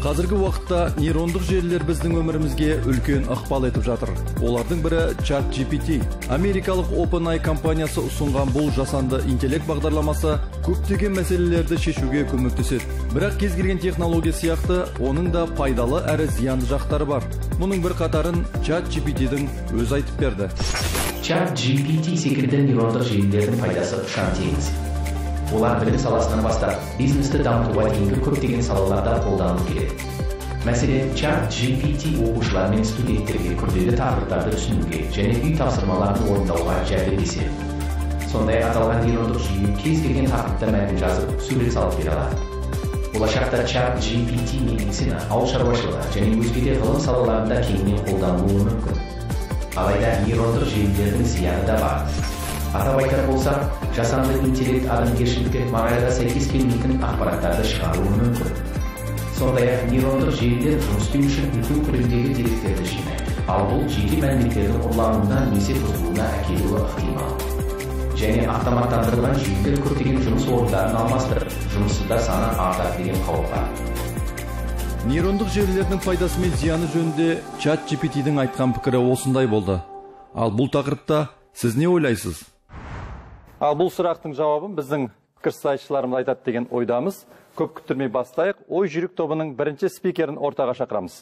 Қазіргі уақытта нейрондық желілер біздің өмірімізге үлкен ықпал етіп жатыр. Олардың бірі ChatGPT. Америкалық OpenAI компаниясы ұсынған бұл жасанды интеллект бағдарламасы көптеген мәселелерді шешуге көмектеседі. Бірақ кез келген технология сияқты, оның да пайдалы әрі зиянды жақтары бар. Мұның бір қатарын ChatGPT-дің өзі айтып берді. ChatGPT секілді нейрондық желілердің пайдасы ұшан теңіз. Олар білім саласынан бастап, бизнесті дамытуға дейінгі көптеген салаларда қолданылып келеді. Мәселен, ChatGPT оқушылар мен студенттерге күрделі тақырыптарды түсінуге және үй тапсырмаларын орындауға жәрдемдеседі. Сондай аталған нейрондық жүйе кез келген тақырыпта мәтін жазып, сурет салып бере алады. Болашақта ChatGPT медицина, ауыл шаруашылығы және өзге де ғылым салаларында кеңінен қолданылуы мүмкін. Алайда нейрондық желілердің зияны да бар. Атап айтар болсақ, жасанды интеллект адамгершілікке мағайға сәйкес келмейтін ақпараттарды шығаруы мүмкін. Сондай-ақ нейрондық желілер жұмыс істеу үшін үлкен көлемдегі деректерді жинайды, ал бұл жеке мәліметтердің ұрлануына немесе бұзылуына әкелуі ықтимал. Және автоматтандырылған жүйелер көптеген жұмыс орындарын алмастырып, жұмыссыздар саны артады деген қауіп бар. Нейрондық желілердің пайдасы мен зияны жөнінде ChatGPT-дің айтқан пікірі осындай болды. Ал бұл тақырыпта сіз не ойлайсыз? Ал бұл сұрақтың жауабын біздің пікірсайысшыларымыз айтады деген ойдамыз. Көп күттірмей бастайық. Ой жүрек тобының бірінші спикерін ортаға шақырамыз.